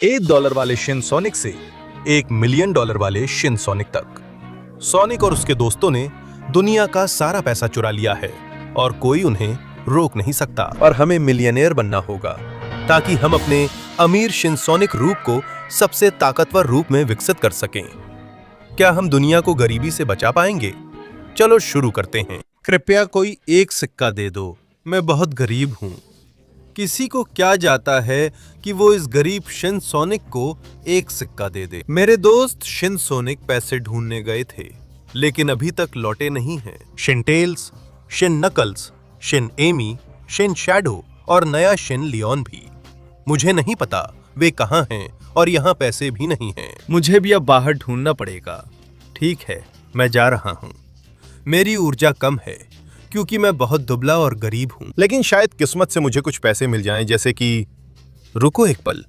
$1 वाले Shin sonic से $1 million वाले शिन सोनिक तक। सोनिक और उसके दोस्तों ने दुनिया का सारा पैसा चुरा लिया है और कोई उन्हें रोक नहीं सकता। और हमें मिलियनेयर बनना होगा ताकि हम अपने अमीर शिन सोनिक रूप को सबसे ताकतवर रूप में विकसित कर सकें। क्या हम दुनिया को गरीबी से बचा पाएंगे? चलो शुरू करते हैं। कृपया कोई एक सिक्का दे दो, मैं बहुत गरीब हूं। किसी को क्या जाता है कि वो इस गरीब शिन सोनिक को एक सिक्का दे दे। मेरे दोस्त शिन सोनिक पैसे ढूंढने गए थे लेकिन अभी तक लौटे नहीं हैं। Shin Tails, Shin Knuckles, Shin Amy, Shin Shadow और नया शिन लियोन भी। मुझे नहीं पता वे कहाँ हैं और यहाँ पैसे भी नहीं हैं। मुझे भी अब बाहर ढूंढना पड़ेगा। ठीक है, मैं जा रहा हूँ। मेरी ऊर्जा कम है क्योंकि मैं बहुत दुबला और गरीब हूं, लेकिन शायद किस्मत से मुझे कुछ पैसे मिल जाएं, जैसे कि रुको एक पल,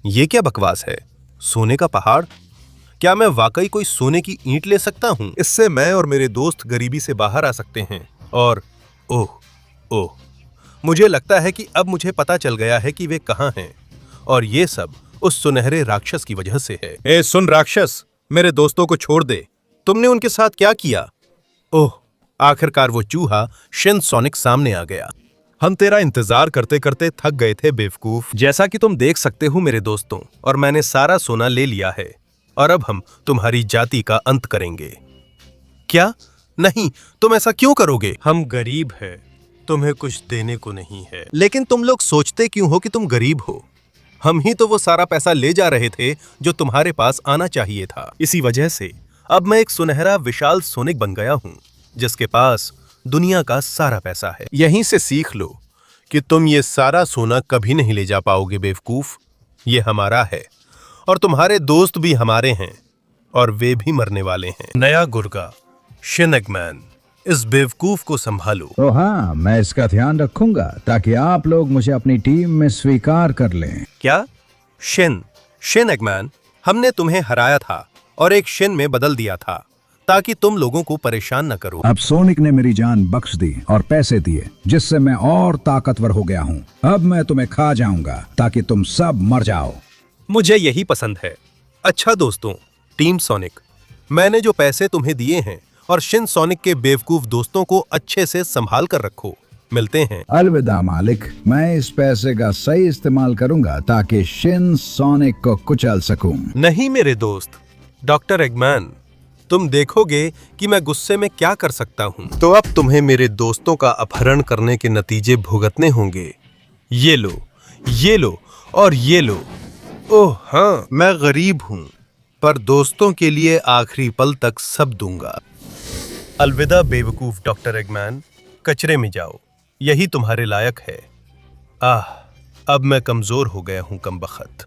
ये क्या बकवास है? सोने का पहाड़? क्या मैं वाकई कोई सोने की ईंट ले सकता हूं? इससे मैं और मेरे दोस्त गरीबी से बाहर आ सकते हैं। और ओह, मुझे लगता है कि अब मुझे पता चल गया है कि वे कहां हैं, और ये सब उस सुनहरे राक्षस की वजह से है। ए सुन राक्षस, मेरे दोस्तों को छोड़ दे। तुमने उनके साथ क्या किया? ओह, आखिरकार वो चूहा शिन सोनिक सामने आ गया। हम तेरा इंतजार करते करते थक गए थे बेवकूफ। जैसा कि तुम देख सकते हो मेरे दोस्तों, और मैंने सारा सोना ले लिया है और अब हम तुम्हारी जाति का अंत करेंगे। क्या? नहीं, तुम ऐसा क्यों करोगे? हम गरीब हैं, तुम्हें कुछ देने को नहीं है। लेकिन तुम लोग सोचते क्यों हो कि तुम गरीब हो? हम ही तो वो सारा पैसा ले जा रहे थे जो तुम्हारे पास आना चाहिए था। इसी वजह से अब मैं एक सुनहरा विशाल सोनिक बन गया हूं जिसके पास दुनिया का सारा पैसा है। यहीं से सीख लो कि तुम ये सारा सोना कभी नहीं ले जा पाओगे बेवकूफ। ये हमारा है और तुम्हारे दोस्त भी हमारे हैं और वे भी मरने वाले हैं। नया गुर्गा शिन एगमैन, इस बेवकूफ को संभालो। तो हाँ, मैं इसका ध्यान रखूंगा ताकि आप लोग मुझे अपनी टीम में स्वीकार कर लें। क्या? शिन एगमैन, हमने तुम्हें हराया था और एक शिन में बदल दिया था ताकि तुम लोगों को परेशान न करो। अब सोनिक ने मेरी जान बख्श दी और पैसे दिए, जिससे मैं और ताकतवर हो गया हूँ। अब मैं तुम्हें खा जाऊंगा ताकि तुम सब मर जाओ। मुझे यही पसंद है। अच्छा दोस्तों, टीम सोनिक, मैंने जो पैसे तुम्हें दिए हैं और शिन सोनिक के बेवकूफ दोस्तों को अच्छे से संभाल कर रखो। मिलते हैं। अलविदा मालिक, मैं इस पैसे का सही इस्तेमाल करूंगा ताकि शिन सोनिक को कुचल सकूं। नहीं मेरे दोस्त डॉक्टर एगमैन, तुम देखोगे कि मैं गुस्से में क्या कर सकता हूँ। तो अब तुम्हें मेरे दोस्तों का अपहरण करने के नतीजे भुगतने होंगे। ये लो और ये लो। ओह हाँ, मैं गरीब हूँ पर दोस्तों के लिए आखिरी पल तक सब दूंगा। अलविदा बेवकूफ डॉक्टर एगमैन, कचरे में जाओ, यही तुम्हारे लायक है। अब मैं कमजोर हो गया हूँ कमबख्त।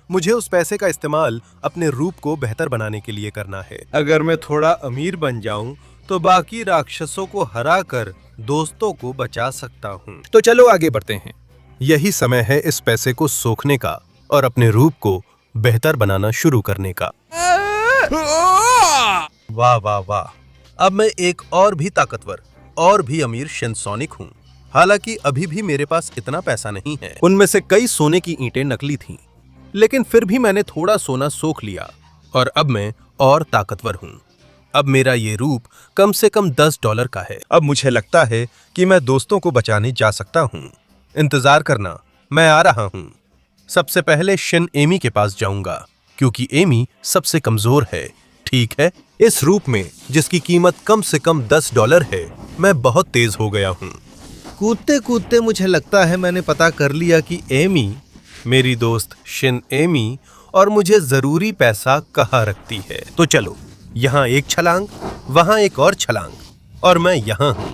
मुझे उस पैसे का इस्तेमाल अपने रूप को बेहतर बनाने के लिए करना है। अगर मैं थोड़ा अमीर बन जाऊं तो बाकी राक्षसों को हराकर दोस्तों को बचा सकता हूं। तो चलो आगे बढ़ते हैं। यही समय है इस पैसे को सोखने का और अपने रूप को बेहतर बनाना शुरू करने का। वाह वाह वाह, अब मैं एक और भी ताकतवर और भी अमीर शिन सोनिक हूँ। हालांकि अभी भी मेरे पास इतना पैसा नहीं है। उनमें से कई सोने की ईंटें नकली थीं, लेकिन फिर भी मैंने थोड़ा सोना सोख लिया और अब मैं और ताकतवर हूँ। अब मेरा ये रूप कम से कम $10 का है। अब मुझे लगता है कि मैं दोस्तों को बचाने जा सकता हूँ। इंतजार करना, मैं आ रहा हूँ। सबसे पहले शिन एमी के पास जाऊंगा क्योंकि एमी सबसे कमजोर है। ठीक है, इस रूप में जिसकी कीमत कम से कम $10 है, मैं बहुत तेज हो गया हूँ। कूदते कूदते मुझे लगता है मैंने पता कर लिया कि एमी मेरी दोस्त शिन एमी और मुझे जरूरी पैसा कहाँ रखती है। तो चलो, यहाँ एक छलांग, वहां एक और छलांग, और मैं यहाँ हूँ।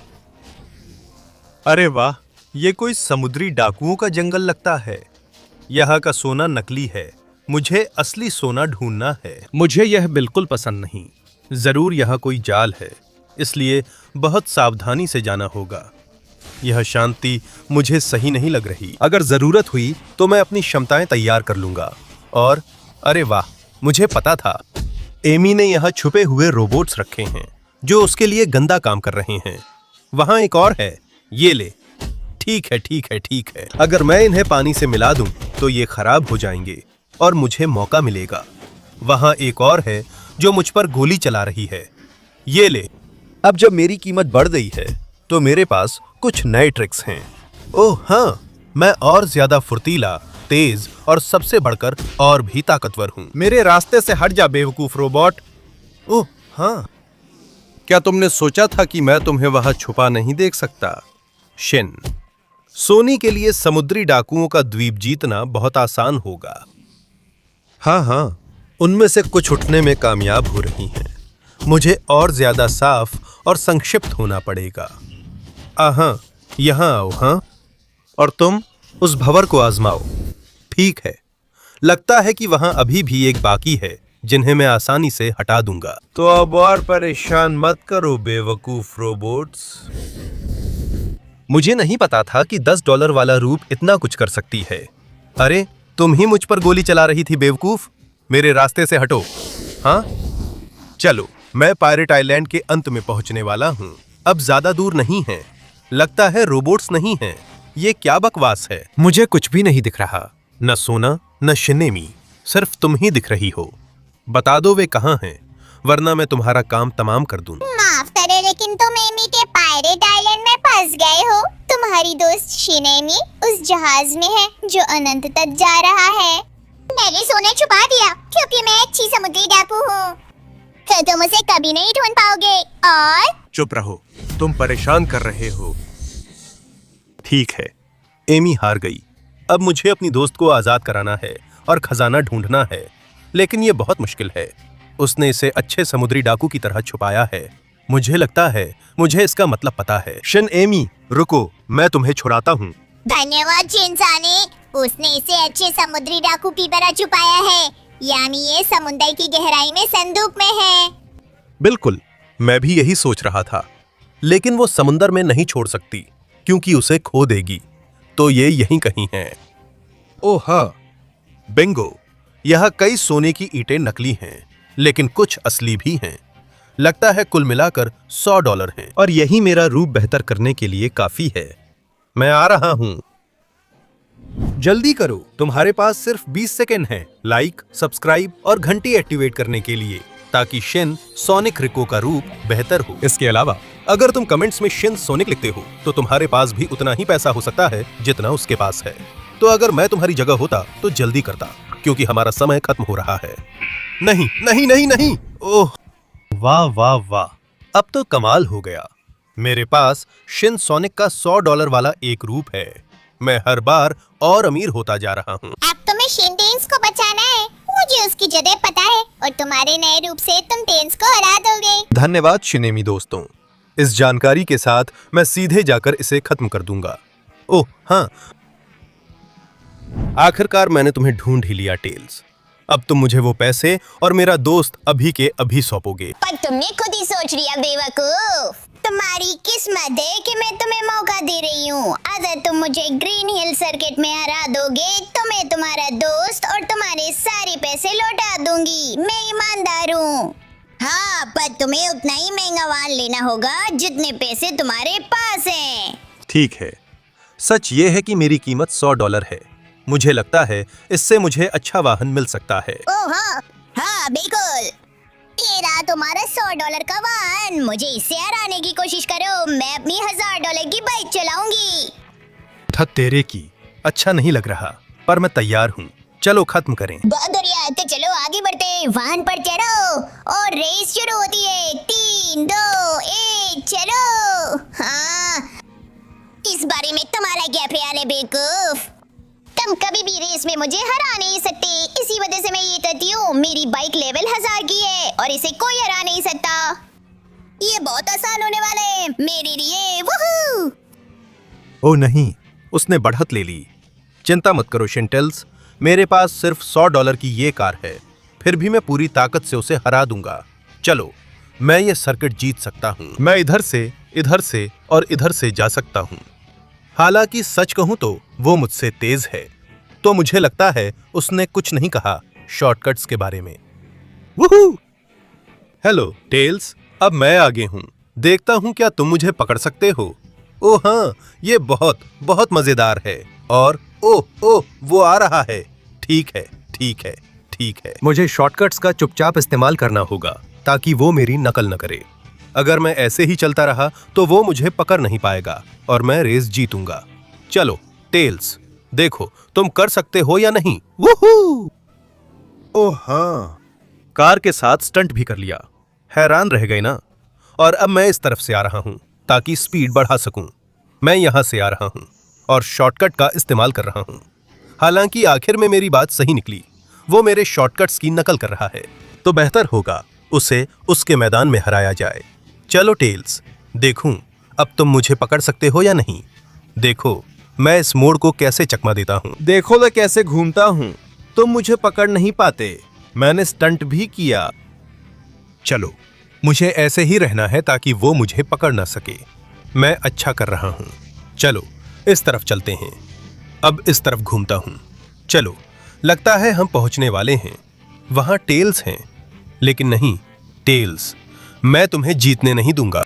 अरे वाह, ये कोई समुद्री डाकुओं का जंगल लगता है। यहाँ का सोना नकली है, मुझे असली सोना ढूंढना है। मुझे यह बिल्कुल पसंद नहीं। जरूर यहाँ कोई जाल है, इसलिए बहुत सावधानी से जाना होगा। यह शांति मुझे सही नहीं लग रही। अगर जरूरत हुई तो मैं अपनी क्षमताएं तैयार कर लूंगा। और अरे वाह, मुझे पता था एमी ने यहाँ छुपे हुए रोबोट्स रखे हैं जो उसके लिए गंदा काम कर रहे हैं। वहां एक और है, ये ले। ठीक है। अगर मैं इन्हें पानी से मिला दूं तो ये खराब हो जाएंगे। और मुझे मौका मिलेगा। वहां एक और है जो मुझ पर गोली चला रही है। ये ले। अब जब मेरी कीमत बढ़ गई है तो मेरे पास कुछ नए ट्रिक्स हैं। ओह हाँ, मैं और ज्यादा फुर्तीला, तेज और सबसे बढ़कर और भी ताकतवर हूँ। मेरे रास्ते से हट जा बेवकूफ रोबोट। ओह हाँ, क्या तुमने सोचा था कि मैं तुम्हें वहां छुपा नहीं देख सकता? शिन, सोनी के लिए समुद्री डाकुओं का द्वीप जीतना बहुत आसान होगा। हाँ, उनमें से कुछ उठने में कामयाब हो रही हैं। मुझे और ज्यादा साफ और संक्षिप्त होना पड़ेगा। यहाँ आओ। हाँ, और तुम उस भंवर को आजमाओ। ठीक है, लगता है कि वहां अभी भी एक बाकी है जिन्हें मैं आसानी से हटा दूंगा। तो अब और परेशान मत करो बेवकूफ रोबोट्स। मुझे नहीं पता था कि $10 वाला रूप इतना कुछ कर सकती है। अरे, तुम ही मुझ पर गोली चला रही थी बेवकूफ। मेरे रास्ते से हटो। हाँ, चलो, मैं पायरेट आइलैंड के अंत में पहुंचने वाला हूँ। अब ज्यादा दूर नहीं है। लगता है रोबोट्स नहीं हैं। ये क्या बकवास है? मुझे कुछ भी नहीं दिख रहा। न सोना, न शिनेमी, सिर्फ तुम ही दिख रही हो। बता दो वे कहाँ हैं, वरना मैं तुम्हारा काम तमाम कर दूं। माफ करे, लेकिन तुम एमी के पायरेट आइलैंड में फंस गए हो। तुम्हारी दोस्त शिनेमी उस जहाज में है जो अनंत तक जा रहा है। मैंने सोना छुपा दिया क्योंकि मैं अच्छी समुद्री डाकू हूँ, तो तुम उसे कभी नहीं ढूंढ पाओगे। और चुप रहो, तुम परेशान कर रहे हो। ठीक है, एमी हार गई। अब मुझे अपनी दोस्त को आजाद कराना है और खजाना ढूंढना है, लेकिन यह बहुत मुश्किल है। उसने इसे अच्छे समुद्री डाकू की तरह छुपाया है। मुझे लगता है मुझे इसका मतलब पता है। शिन, एमी, रुको, मैं तुम्हें छुड़ाता हूँ। धन्यवाद शिनसाने, उसने इसे अच्छे समुद्री डाकू की तरह छुपाया है, यानी ये समुद्र की गहराई में संदूक में है। बिल्कुल, मैं भी यही सोच रहा था, लेकिन वो समुंदर में नहीं छोड़ सकती क्योंकि उसे खो देगी। तो ये यहीं कहीं है। ओह हाँ, बिंगो, यहाँ कई सोने की ईंटें नकली हैं, लेकिन कुछ असली भी हैं। लगता है कुल मिलाकर $100 हैं, और यही मेरा रूप बेहतर करने के लिए काफी है। मैं आ रहा हूँ। जल्दी करो, तुम्हारे पास सिर्फ 20 सेकेंड हैं लाइक, सब्सक्राइब और घंटी एक्टिवेट करने के लिए, ताकि शिन सोनिक रिको का रूप बेहतर हो। इसके अलावा अगर तुम कमेंट्स में शिन सोनिक लिखते हो तो तुम्हारे पास भी उतना ही पैसा हो सकता है जितना उसके पास है। तो अगर मैं तुम्हारी जगह होता तो जल्दी करता, क्योंकि हमारा समय खत्म हो रहा है। नहीं नहीं नहीं नहीं, ओह वाह वाह वाह, अब तो कमाल हो गया। मेरे पास शिन सोनिक का $100 वाला एक रूप है। मैं हर बार और अमीर होता जा रहा हूँ। अब तुम्हें शिन टेंस को बचाना है। मुझे उसकी जगह पता है और तुम्हारे नए रूप से तुम टेंस को हरा दोगे। धन्यवाद शिनेमी दोस्तों, इस जानकारी के साथ मैं सीधे जाकर इसे खत्म कर दूंगा। ओह हाँ, आखिरकार मैंने तुम्हें ढूंढ ही लिया टेल्स। अब तुम मुझे वो पैसे और मेरा दोस्त अभी के अभी सौंपोगे। पर तुमने खुद ही सोच लिया बेवकूफ। तुम्हारी किस्मत है कि मैं तुम्हें मौका दे रही हूँ। अगर तुम मुझे ग्रीन हिल सर्किट में हरा दोगे तो मैं तुम्हारा दोस्त और तुम्हारे सारे पैसे लौटा दूंगी। मैं ईमानदार हूँ। हाँ, पर तुम्हें उतना ही महंगा वाहन लेना होगा जितने पैसे तुम्हारे पास हैं। ठीक है, सच ये है कि मेरी कीमत $100 है। मुझे लगता है इससे मुझे अच्छा वाहन मिल सकता है। ओह हाँ बिल्कुल। ये रहा तुम्हारा $100 का वाहन। मुझे इससे हराने की कोशिश करो, मैं अपनी $1000 की बाइक चलाऊंगी। तेरे की अच्छा नहीं लग रहा, पर मैं तैयार हूँ। चलो खत्म करें। बहुत बढ़िया, तो चलो आगे बढ़ते। वाहन पर चढ़ो और रेस शुरू होती है। 3, 2, 1 चलो। हाँ, इस बारे में तुम्हारा क्या ख्याल है बेवकूफ? तुम कभी भी रेस में मुझे हरा नहीं सकते। इसी वजह से मैं ये कहती हूँ, मेरी बाइक लेवल 1000 की है और इसे कोई हरा नहीं सकता। ये बहुत आसान होने वाला है मेरे लिए। वूहू! ओह नहीं, उसने बढ़त ले ली। चिंता मत करो शिनटेल्स, मेरे पास सिर्फ $100 की ये कार है। फिर भी मैं पूरी ताकत से उसे हरा दूंगा। चलो, मैं ये सर्किट जीत सकता हूँ। मैं इधर से और इधर से जा सकता हूँ। हालांकि सच कहूं तो वो मुझसे तेज है, तो मुझे लगता है उसने कुछ नहीं कहा शॉर्टकट्स के बारे में। वूहू! हेलो टेल्स, अब मैं आगे हूं। देखता हूं क्या तुम मुझे पकड़ सकते हो। ओह हाँ, ये बहुत बहुत मजेदार है। और ओह वो आ रहा है। ठीक ठीक है, ठीक है। मुझे शॉर्टकट्स का चुपचाप इस्तेमाल करना होगा ताकि वो मेरी नकल न करे। अगर मैं ऐसे ही चलता रहा तो वो मुझे पकड़ नहीं पाएगा और मैं रेस जीतूंगा। चलो टेल्स, देखो तुम कर सकते हो या नहीं। वूहू! ओह हाँ, कार के साथ स्टंट भी कर लिया। हैरान रह गए ना? और अब मैं इस तरफ से आ रहा हूं ताकि स्पीड बढ़ा सकूं। मैं यहां से आ रहा हूं और शॉर्टकट का इस्तेमाल कर रहा हूं। हालांकि आखिर में मेरी बात सही निकली, वो मेरे शॉर्टकट्स की नकल कर रहा है, तो बेहतर होगा उसे उसके मैदान में हराया जाए। चलो टेल्स, देखूं अब तुम मुझे पकड़ सकते हो या नहीं। देखो मैं इस मोड़ को कैसे चकमा देता हूं। देखो मैं कैसे घूमता हूँ, तुम मुझे पकड़ नहीं पाते। मैंने स्टंट भी किया। चलो मुझे ऐसे ही रहना है ताकि वो मुझे पकड़ ना सके। मैं अच्छा कर रहा हूं। चलो इस तरफ चलते हैं। अब इस तरफ घूमता हूं। चलो, लगता है हम पहुंचने वाले हैं। वहां टेल्स हैं, लेकिन नहीं टेल्स, मैं तुम्हें जीतने नहीं दूंगा।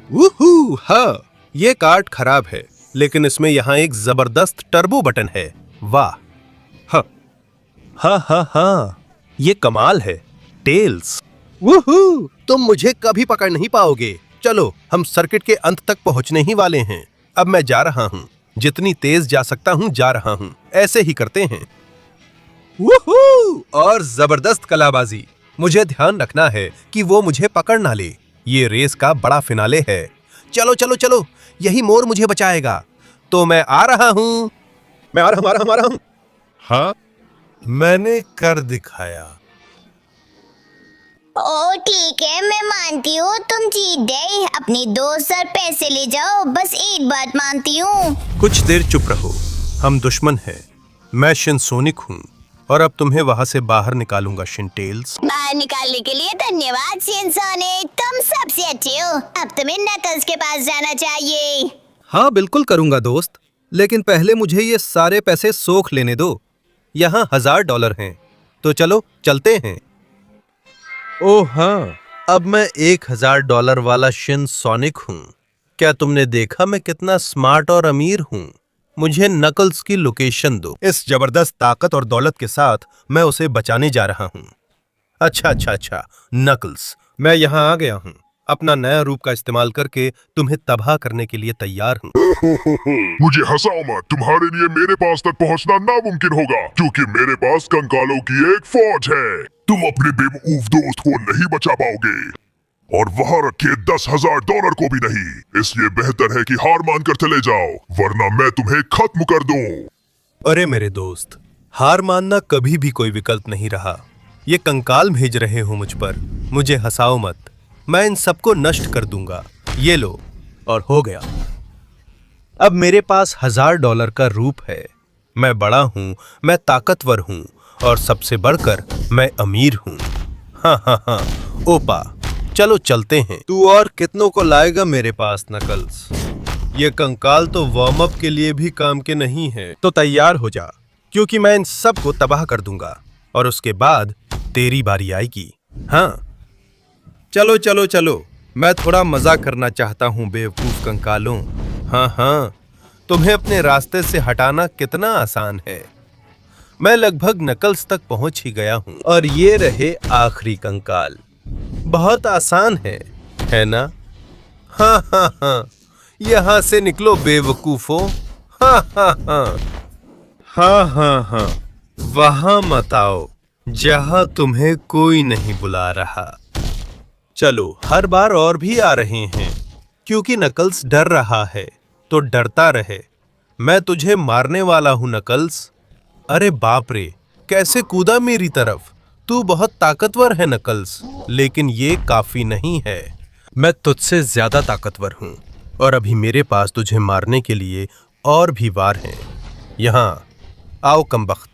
वूहू! हाँ, ये कार्ट खराब है, लेकिन इसमें यहां एक जबरदस्त टर्बो बटन है। वाह! हाँ, ये कमाल है। Tails, woohoo! तुम मुझे कभी पकड़ नहीं पाओगे। चलो हम सर्किट के अंत तक पहुंचने ही वाले हैं। अब मैं जा रहा हूं, जितनी तेज जा सकता हूं जा रहा हूं। ऐसे ही करते हैं। वूहू! और जबरदस्त कलाबाजी। मुझे ध्यान रखना है कि वो मुझे पकड़ ना ले। ये रेस का बड़ा फिनाले है। चलो चलो चलो, यही मोड़ मुझे बचाएगा। तो मैं आ रहा हूं। मैं आ रहा हूं। हाँ, मैंने कर दिखाया। ओ ठीक है, मैं मानती हूँ तुम जीत गए। अपने दोस्त और पैसे ले जाओ, बस एक बात मानती हूँ। कुछ देर चुप रहो, हम दुश्मन हैं। मैं शिनसोनिक हूँ और अब तुम्हें वहां से बाहर निकालूंगा शिनटेल्स। बाहर निकालने के लिए धन्यवाद शिनसोनिक, तुम सबसे अच्छे हो। अब तुम्हें नकल्स के पास जाना चाहिए। हाँ बिल्कुल करूंगा दोस्त, लेकिन पहले मुझे ये सारे पैसे सोख लेने दो। यहाँ $1000 हैं, तो चलो चलते हैं। ओह हाँ, अब मैं $1000 वाला शिनसोनिक हूँ। क्या तुमने देखा मैं कितना स्मार्ट और अमीर हूँ? मुझे नकल्स की लोकेशन दो। इस जबरदस्त ताकत और दौलत के साथ मैं उसे बचाने जा रहा हूँ। अच्छा, नकल्स, मैं यहाँ आ गया हूँ। अपना नया रूप का इस्तेमाल करके तुम्हें तबाह करने के लिए तैयार हूँ। मुझे हंसाओ मत, तुम्हारे लिए मेरे पास तक पहुंचना नामुमकिन होगा, क्योंकि मेरे पास कंकालों की एक फौज है। तुम अपने बेवकूफ दोस्त को नहीं बचा पाओगे, और वहां रखे $10,000 को भी नहीं। इसलिए बेहतर है कि हार मानकर चले जाओ, वरना मैं तुम्हें खत्म कर दूं। अरे मेरे दोस्त, हार मानना कभी भी कोई विकल्प नहीं रहा। ये कंकाल भेज रहे हो मुझ पर, मुझे हंसाओ मत। मैं इन सबको नष्ट कर दूंगा। ये लो, और हो गया। अब मेरे पास $1000 का रूप है। मैं बड़ा हूं, मैं ताकतवर हूं, और सबसे बढ़कर मैं अमीर हूं। हाँ, ओपा, चलो चलते हैं। तू और कितनों को लाएगा मेरे पास नकल्स? ये कंकाल तो वार्म अप के लिए भी काम के नहीं है। तो तैयार हो जा, क्योंकि मैं इन सबको तबाह कर दूंगा, और उसके बाद तेरी बारी आएगी। हाँ, चलो, मैं थोड़ा मजा करना चाहता हूँ बेवकूफ कंकालों। हाँ, तुम्हें अपने रास्ते से हटाना कितना आसान है। मैं लगभग नकल्स तक पहुंच ही गया हूँ, और ये रहे आखिरी कंकाल। बहुत आसान है ना? हाँ, यहाँ से निकलो बेवकूफों। हाँ, वहां मत आओ जहां तुम्हें कोई नहीं बुला रहा। चलो, हर बार और भी आ रहे हैं, क्योंकि नकल्स डर रहा है, तो डरता रहे। मैं तुझे मारने वाला हूं नकल्स। अरे बाप रे, कैसे कूदा मेरी तरफ। तू बहुत ताकतवर है नकल्स, लेकिन ये काफी नहीं है। मैं तुझसे ज्यादा ताकतवर हूं, और अभी मेरे पास तुझे मारने के लिए और भी वार हैं। यहाँ आओ कमबख्त,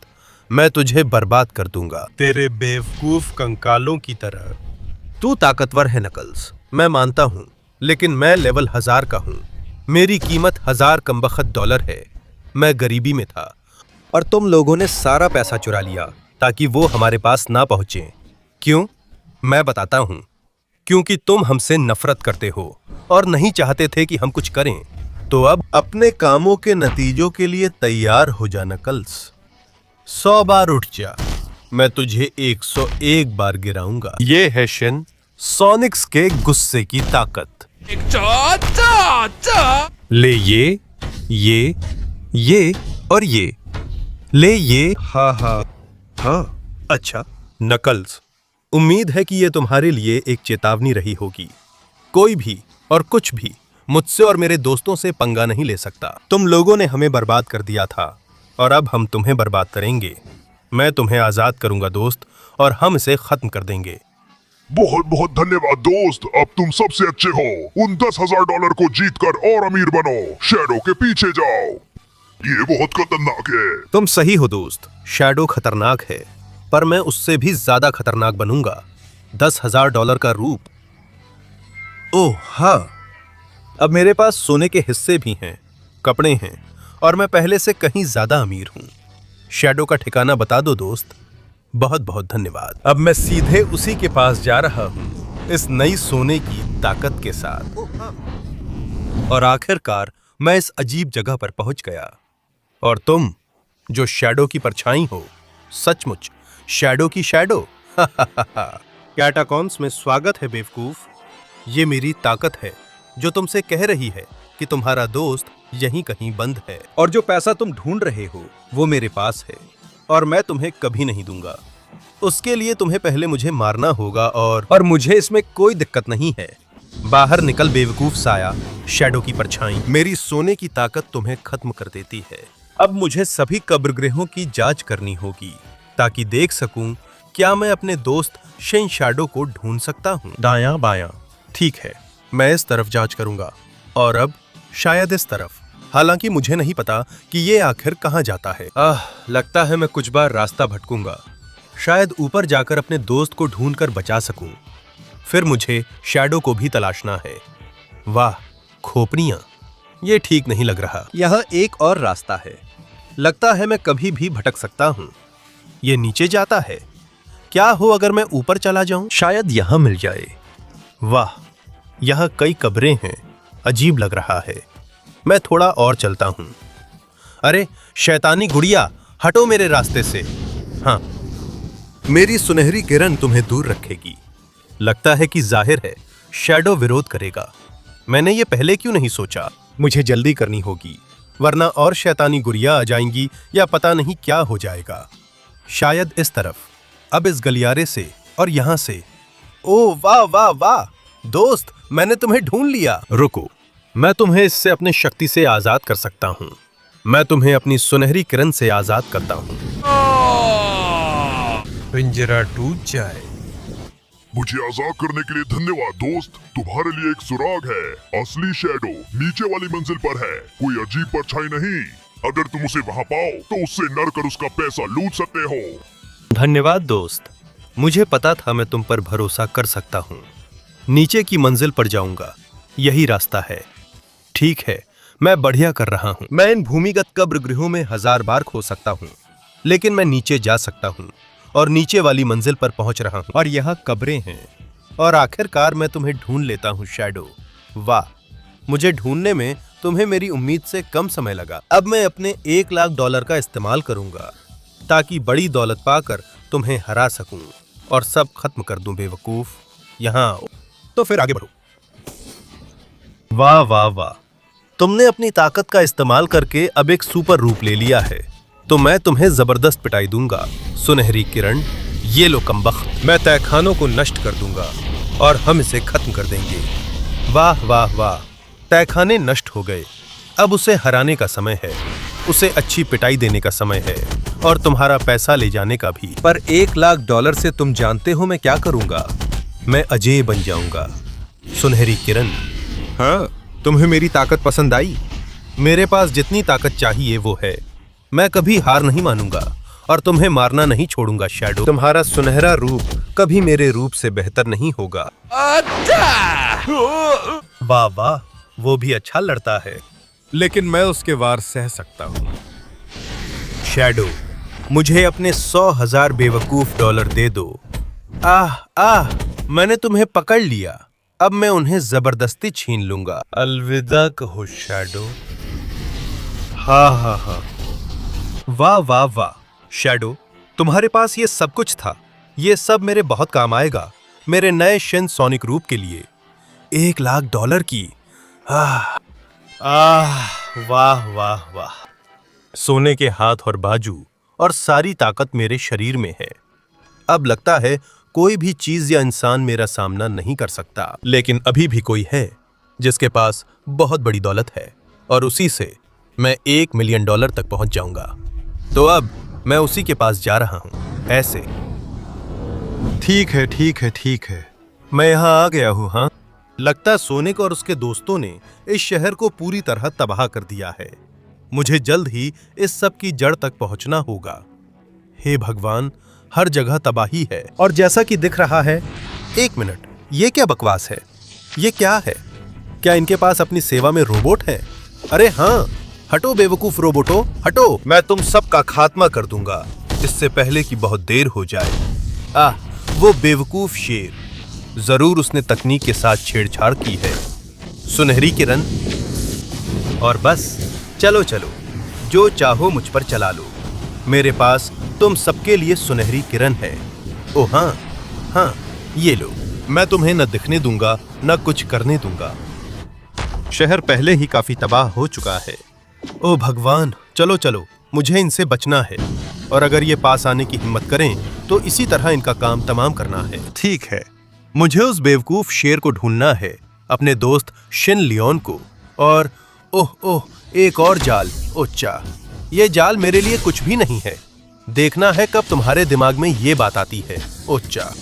मैं तुझे बर्बाद कर दूंगा, तेरे बेवकूफ कंकालों की तरह। तू ताकतवर है नकल्स, मैं मानता हूं, लेकिन मैं लेवल 1000 का हूं। मेरी कीमत $1000 है। मैं गरीबी में था, और तुम लोगों ने सारा पैसा चुरा लिया ताकि वो हमारे पास ना पहुंचे। क्यों? मैं बताता हूं। क्योंकि तुम हमसे नफरत करते हो और नहीं चाहते थे कि हम कुछ करें। तो अब अपने कामों के नतीजों के लिए तैयार हो जा नकल्स। 100 बार उठ जा, मैं तुझे 101 बार गिराऊंगा। ये है शिन, सोनिक्स के गुस्से की ताकत। ले ये और ये। ले ये। हाँ। अच्छा नकल्स, उम्मीद है कि ये तुम्हारे लिए एक चेतावनी रही होगी। कोई भी और कुछ भी मुझसे और मेरे दोस्तों से पंगा नहीं ले सकता। तुम लोगों ने हमें बर्बाद कर दिया था और अब हम तुम्हें बर्बाद करेंगे। मैं तुम्हें आजाद करूंगा दोस्त, और हम इसे खत्म कर देंगे। बहुत बहुत धन्यवाद दोस्त, अब तुम सबसे अच्छे हो। उन $10,000 को जीतकर और अमीर बनो। शैडो के पीछे जाओ, ये बहुत खतरनाक है। तुम सही हो दोस्त, शैडो खतरनाक है, पर मैं उससे भी ज्यादा खतरनाक बनूंगा। $10,000 का रूप। ओह हाँ, अब मेरे पास सोने के हिस्से भी हैं, कपड़े हैं, और मैं पहले से कहीं ज्यादा अमीर हूं। शैडो का ठिकाना बता दो दोस्त। बहुत बहुत धन्यवाद। अब मैं सीधे उसी के पास जा रहा हूं, इस नई सोने की ताकत के साथ। और आखिरकार मैं इस अजीब जगह पर पहुंच गया। और तुम जो शैडो की परछाई हो, सचमुच शैडो की शैडो। कैटाकॉम्स में स्वागत है बेवकूफ। ये मेरी ताकत है जो तुमसे कह रही है कि तुम्हारा दोस्त यहीं कहीं बंद है, और जो पैसा तुम ढूंढ रहे हो वो मेरे पास है, और मैं तुम्हें कभी नहीं दूंगा। उसके लिए तुम्हें पहले मुझे मारना होगा, और मुझे इसमें कोई दिक्कत नहीं है। बाहर निकल बेवकूफ साया, शैडो की परछाई। मेरी सोने की ताकत तुम्हें खत्म कर देती है। अब मुझे सभी कब्रगृहों की जांच करनी होगी ताकि देख सकूं क्या मैं अपने दोस्त शिन शैडो को ढूंढ सकता हूं। दायां बायां, ठीक है, मैं इस तरफ जांच करूंगा, और अब शायद इस तरफ। हालांकि मुझे नहीं पता कि ये आखिर कहां जाता है। लगता है मैं कुछ बार रास्ता भटकूंगा। शायद ऊपर जाकर अपने दोस्त को ढूंढकर बचा सकूं। फिर मुझे शैडो को भी तलाशना है। वाह, खोपड़ियां, ये ठीक नहीं लग रहा। यह एक और रास्ता है। लगता है मैं कभी भी भटक सकता हूं। ये नीचे जाता है। क्या हो अगर मैं ऊपर चला जाऊं? शायद यहां मिल जाए। वाह, यहां कई कब्रें हैं। अजीब लग रहा है। मैं थोड़ा और चलता हूं। अरे शैतानी गुड़िया, हटो मेरे रास्ते से। हाँ, मेरी सुनहरी किरण तुम्हें दूर रखेगी। लगता है कि जाहिर है शैडो विरोध करेगा। मैंने ये पहले क्यों नहीं सोचा? मुझे जल्दी करनी होगी, वरना और शैतानी गुड़िया आ जाएंगी या पता नहीं क्या हो जाएगा। शायद इस तरफ, अब इस गलियारे से और यहां से। ओह वाह वाह वाह दोस्त, मैंने तुम्हें ढूंढ लिया। रुको, मैं तुम्हें इससे अपनी शक्ति से आजाद कर सकता हूं। मैं तुम्हें अपनी सुनहरी किरण से आजाद करता हूं। पिंजरा टूट जाए। मुझे आजाद करने के लिए धन्यवाद दोस्त। तुम्हारे लिए एक सुराग है। असली शैडो नीचे वाली मंजिल पर है, कोई अजीब परछाई नहीं। अगर तुम उसे वहां पाओ तो उससे लड़कर उसका पैसा लूट सकते हो। धन्यवाद दोस्त, मुझे पता था मैं तुम पर भरोसा कर सकता हूँ। नीचे की मंजिल पर जाऊंगा, यही रास्ता है। ठीक है, मैं बढ़िया कर रहा हूँ। मैं इन भूमिगत कब्रगृहों में 1000 बार खो सकता हूँ, लेकिन मैं नीचे जा सकता हूँ और नीचे वाली मंजिल पर पहुंच रहा हूँ, और यहाँ कब्रें हैं। और आखिरकार मैं तुम्हें ढूंढ लेता हूँ शैडो। वाह, मुझे ढूंढने में तुम्हें मेरी उम्मीद से कम समय लगा। अब मैं अपने $1,00,000 का इस्तेमाल करूंगा ताकि बड़ी दौलत पाकर तुम्हें हरा सकूं और सब खत्म कर दूं। बेवकूफ, यहाँ आओ। तो फिर आगे बढ़ो। वाह वाह वाह, तुमने अपनी ताकत का इस्तेमाल करके अब एक सुपर रूप ले लिया है, तो मैं तुम्हें जबरदस्त पिटाई दूंगा। सुनहरी किरण, ये लो कमबख्त। मैं तहखानों को नष्ट कर दूंगा और हम इसे खत्म कर देंगे। वाह वाह वाह, तहखाने नष्ट हो गए। अब उसे हराने का समय है, उसे अच्छी पिटाई देने का समय है, और तुम्हारा पैसा ले जाने का भी। पर $1,00,000 से तुम जानते हो मैं क्या करूंगा? मैं अजय बन जाऊंगा। सुनहरी किरण, हाँ, तुम्हें मेरी ताकत पसंद आई? मेरे पास जितनी ताकत चाहिए वो है। मैं कभी हार नहीं मानूंगा और तुम्हें मारना नहीं छोड़ूंगा शैडो। तुम्हारा सुनहरा रूप कभी मेरे रूप से बेहतर नहीं होगा। वाह वाह, वो भी अच्छा लड़ता है, लेकिन मैं उसके वार सह सकता हूँ। शैडो, मुझे अपने 100,000 बेवकूफ डॉलर दे दो। मैंने तुम्हें पकड़ लिया। अब मैं उन्हें जबरदस्ती छीन लूंगा। अलविदा कहो शैडो। हाँ। वाह वाह वाह शैडो, तुम्हारे पास ये सब कुछ था। ये सब मेरे बहुत काम आएगा, मेरे नए शिन सोनिक रूप के लिए। $1,00,000 की। वाह वाह वाह। सोने के हाथ और बाजू और सारी ताकत मेरे शरीर में है। अब लगता है कोई भी चीज या इंसान मेरा सामना नहीं कर सकता। लेकिन अभी भी कोई है जिसके पास बहुत बड़ी दौलत है, और उसी से मैं $1 मिलियन तक पहुंच जाऊंगा। तो अब मैं उसी के पास जा रहा हूं। ऐसे। ठीक है ठीक है ठीक है, मैं यहां आ गया हूं। हाँ, लगता सोनिक और उसके दोस्तों ने इस शहर को पूरी तरह तबाह कर दिया है। मुझे जल्द ही इस सब की जड़ तक पहुंचना होगा। हे भगवान, हर जगह तबाही है। और जैसा कि दिख रहा है, 1 मिनट, ये क्या बकवास है? ये क्या है? क्या इनके पास अपनी सेवा में रोबोट है? अरे हाँ, हटो बेवकूफ रोबोटो, हटो। मैं तुम सब का खात्मा कर दूंगा इससे पहले कि बहुत देर हो जाए। वो बेवकूफ शेर, जरूर उसने तकनीक के साथ छेड़छाड़ की है। सुनहरी किरण। और बस चलो चलो, जो चाहो मुझ पर चला लो। मेरे पास तुम सबके लिए सुनहरी किरण है। ओ हाँ हाँ, ये लो। मैं तुम्हें न दिखने दूंगा न कुछ करने दूंगा। शहर पहले ही काफी तबाह हो चुका है। ओ भगवान, चलो चलो, मुझे इनसे बचना है। और अगर ये पास आने की हिम्मत करें तो इसी तरह इनका काम तमाम करना है। ठीक है, मुझे उस बेवकूफ शेर को ढूंढना है, अपने दोस्त शिन लियोन को। और ओह ओह, एक और जाल। ओच्चा, ये जाल मेरे लिए कुछ भी नहीं है। देखना है कब तुम्हारे दिमाग में ये बात आती है। ओच्चा।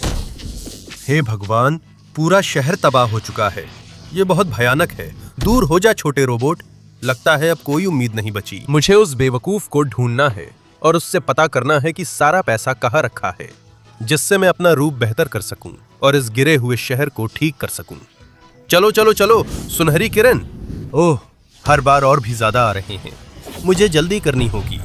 हे भगवान, पूरा शहर तबाह हो चुका है। ये बहुत भयानक है। दूर हो जा छोटे रोबोट। लगता है अब कोई उम्मीद नहीं बची। मुझे उस बेवकूफ को ढूंढना है और उससे पता करना है कि सारा पैसा कहाँ रखा है, जिससे मैं अपना रूप बेहतर कर सकूं और इस गिरे हुए शहर को ठीक कर सकूं। चलो चलो चलो, सुनहरी किरण। ओह, हर बार और भी ज्यादा आ रहे हैं। मुझे जल्दी करनी होगी,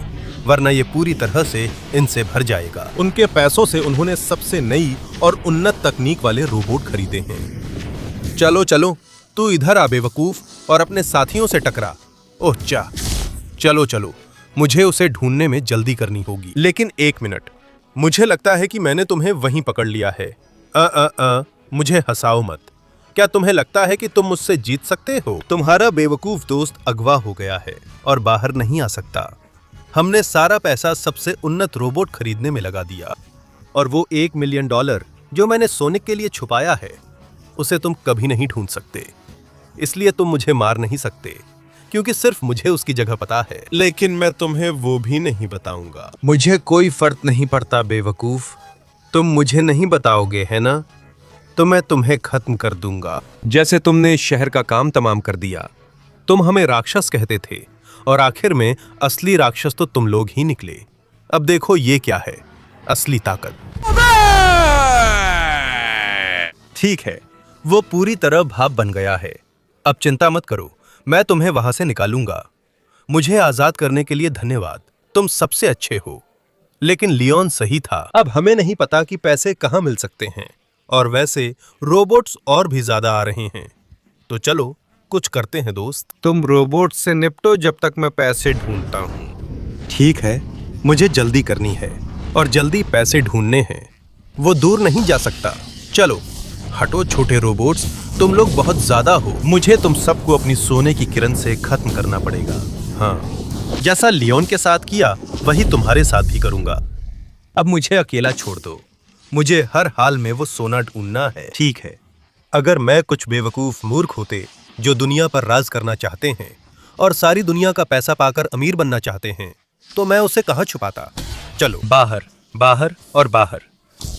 वरना ये पूरी तरह से इनसे भर जाएगा। उनके पैसों से उन्होंने सबसे नई और उन्नत तकनीक वाले रोबोट खरीदे हैं। चलो चलो, तू इधर आ बेवकूफ, और अपने साथियों से टकरा। ओह चा, चलो चलो, मुझे उसे ढूंढने में जल्दी करनी होगी। लेकिन 1 मिनट, मुझे लगता है कि मैंने तुम्हें वहीं पकड़ लिया है। मुझे हंसाओ मत। क्या तुम्हें लगता है कि तुम मुझसे जीत सकते हो? तुम्हारा बेवकूफ दोस्त अगवा हो गया है और बाहर नहीं आ सकता। हमने सारा पैसा सबसे उन्नत रोबोट खरीदने में लगा दिया, और वो $1 मिलियन जो मैंने सोनिक के लिए छुपाया है, उसे तुम कभी नहीं ढूंढ सकते। इसलिए तुम मुझे मार नहीं सकते, क्योंकि सिर्फ मुझे उसकी जगह पता है। लेकिन मैं तुम्हें वो भी नहीं बताऊंगा। मुझे कोई फर्क नहीं पड़ता बेवकूफ। तुम मुझे नहीं बताओगे, है ना? तो मैं तुम्हें खत्म कर दूंगा, जैसे तुमने इस शहर का काम तमाम कर दिया। तुम हमें राक्षस कहते थे, और आखिर में असली राक्षस तो तुम लोग ही निकले। अब देखो ये क्या है, असली ताकत। ठीक है, वो पूरी तरह भाप बन गया है। अब चिंता मत करो, मैं तुम्हें वहां से निकालूंगा। मुझे आजाद करने के लिए धन्यवाद, तुम सबसे अच्छे हो। लेकिन लियोन सही था। अब हमें नहीं पता कि पैसे कहां मिल सकते हैं, और वैसे रोबोट्स और भी ज्यादा आ रहे हैं। तो चलो कुछ करते हैं दोस्त। तुम रोबोट से निपटो जब तक मैं पैसे ढूंढता हूँ। ठीक है, मुझे जल्दी करनी है, और जल्दी पैसे ढूंढने हैं। वो दूर नहीं जा सकता। चलो हटो छोटे रोबोट्स, तुम लोग बहुत ज्यादा हो। मुझे तुम सबको अपनी सोने की किरण से खत्म करना पड़ेगा। हाँ, जैसा लियोन के साथ किया वही तुम्हारे साथ भी करूंगा। अब मुझे अकेला छोड़ दो, मुझे हर हाल में वो सोना ढूंढना है। ठीक है, अगर मैं कुछ बेवकूफ मूर्ख होते जो दुनिया पर राज करना चाहते हैं और सारी दुनिया का पैसा पाकर अमीर बनना चाहते हैं, तो मैं उसे कहाँ छुपाता। चलो बाहर, बाहर और बाहर।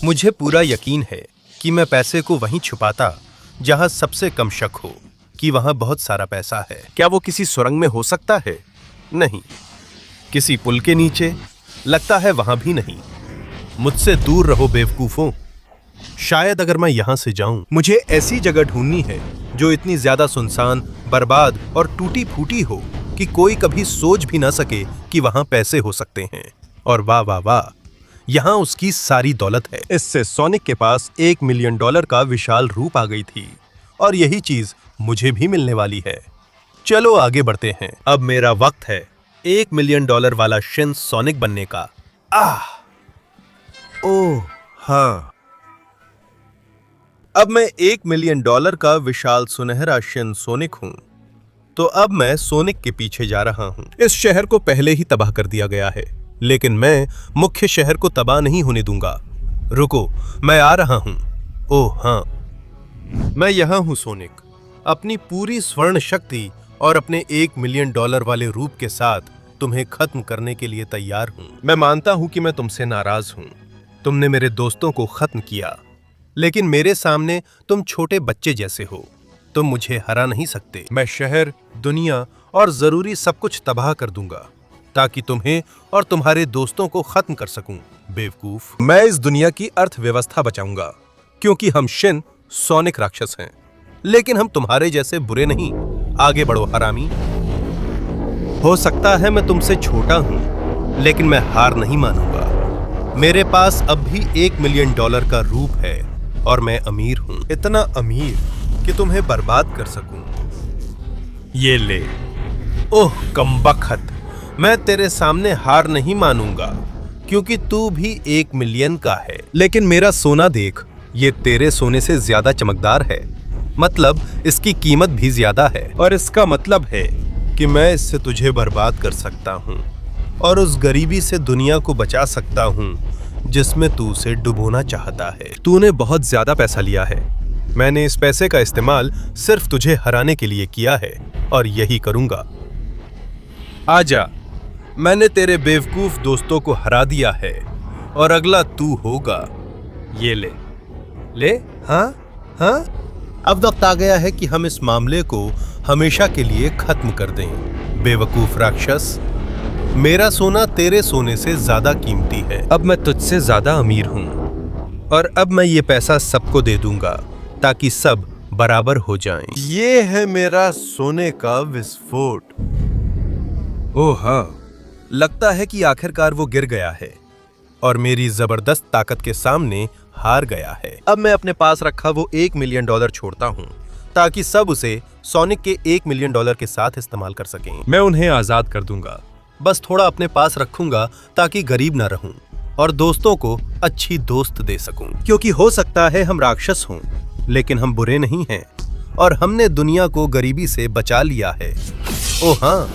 मुझे पूरा यकीन है कि मैं पैसे को वहीं छुपाता जहां सबसे कम शक हो कि वहां बहुत सारा पैसा है। क्या वो किसी सुरंग में हो सकता है? नहीं। किसी पुल के नीचे? लगता है वहां भी नहीं। मुझसे दूर रहो बेवकूफों। शायद अगर मैं यहां से जाऊं, मुझे ऐसी जगह ढूंढनी है जो इतनी ज्यादा सुनसान, बर्बाद और टूटी फूटी हो कि कोई कभी सोच भी ना सके कि वहां पैसे हो सकते हैं। और वाह वाह वाह, यहाँ उसकी सारी दौलत है। इससे सोनिक के पास $1 मिलियन का विशाल रूप आ गई थी, और यही चीज मुझे भी मिलने वाली है। चलो आगे बढ़ते हैं। अब मेरा वक्त है $1 मिलियन वाला शिन सोनिक बनने का। ओह हाँ। अब मैं $1 मिलियन का विशाल सुनहरा शिन सोनिक हूं। तो अब मैं सोनिक के पीछे जा रहा हूं। इस शहर को पहले ही तबाह कर दिया गया है, लेकिन मैं मुख्य शहर को तबाह नहीं होने दूंगा। रुको, मैं आ रहा हूं। ओह हाँ, मैं यहां हूं सोनिक, अपनी पूरी स्वर्ण शक्ति और अपने $1 मिलियन वाले रूप के साथ तुम्हें खत्म करने के लिए तैयार हूं। मैं मानता हूं कि मैं तुमसे नाराज हूं। तुमने मेरे दोस्तों को खत्म किया, लेकिन मेरे सामने तुम छोटे बच्चे जैसे हो। तुम मुझे हरा नहीं सकते। मैं शहर, दुनिया और जरूरी सब कुछ तबाह कर दूंगा ताकि तुम्हें और तुम्हारे दोस्तों को खत्म कर सकूं। बेवकूफ, मैं इस दुनिया की अर्थव्यवस्था बचाऊंगा क्योंकि हम शिन सोनिक राक्षस हैं, लेकिन हम तुम्हारे जैसे बुरे नहीं। आगे बढ़ो हरामी। हो सकता है मैं तुमसे छोटा हूं, लेकिन मैं हार नहीं मानूंगा। मेरे पास अब भी $1 मिलियन का रूप है और मैं अमीर हूं, इतना अमीर कि तुम्हें बर्बाद कर सकूं। ये ले। ओह कमबख्त, मैं तेरे सामने हार नहीं मानूंगा क्योंकि तू भी $1 मिलियन का है। लेकिन मेरा सोना देख, ये तेरे सोने से ज्यादा चमकदार है, मतलब इसकी कीमत भी ज्यादा है। और इसका मतलब है कि मैं इससे तुझे बर्बाद कर सकता हूं और उस गरीबी से दुनिया को बचा सकता हूं जिसमें तू उसे डुबोना चाहता है। तूने बहुत ज्यादा पैसा लिया है। मैंने इस पैसे का इस्तेमाल सिर्फ तुझे हराने के लिए किया है और यही करूंगा। आजा, मैंने तेरे बेवकूफ दोस्तों को हरा दिया है और अगला तू होगा। ये ले। ले? हाँ हाँ। अब वक्त आ गया है कि हम इस मामले को हमेशा के लिए खत्म कर दें। बेवकूफ राक्षस, मेरा सोना तेरे सोने से ज्यादा कीमती है। अब मैं तुझसे ज्यादा अमीर हूं और अब मैं ये पैसा सबको दे दूंगा ताकि सब बराबर हो जाएं। ये है मेरा सोने का विस्फोट। ओह हाँ, लगता है कि आखिरकार वो गिर गया है और मेरी जबरदस्त ताकत के सामने हार गया है। अब मैं अपने पास रखा वो $1 मिलियन छोड़ता हूं ताकि सब उसे सोनिक के $1 मिलियन के साथ इस्तेमाल कर सकें। मैं उन्हें आजाद कर दूंगा, बस थोड़ा अपने पास रखूंगा ताकि गरीब ना रहूं और दोस्तों को अच्छी दोस्त दे सकूं। क्योंकि हो सकता है हम राक्षस हों, लेकिन हम बुरे नहीं हैं और हमने दुनिया को गरीबी से बचा लिया है। ओह हाँ,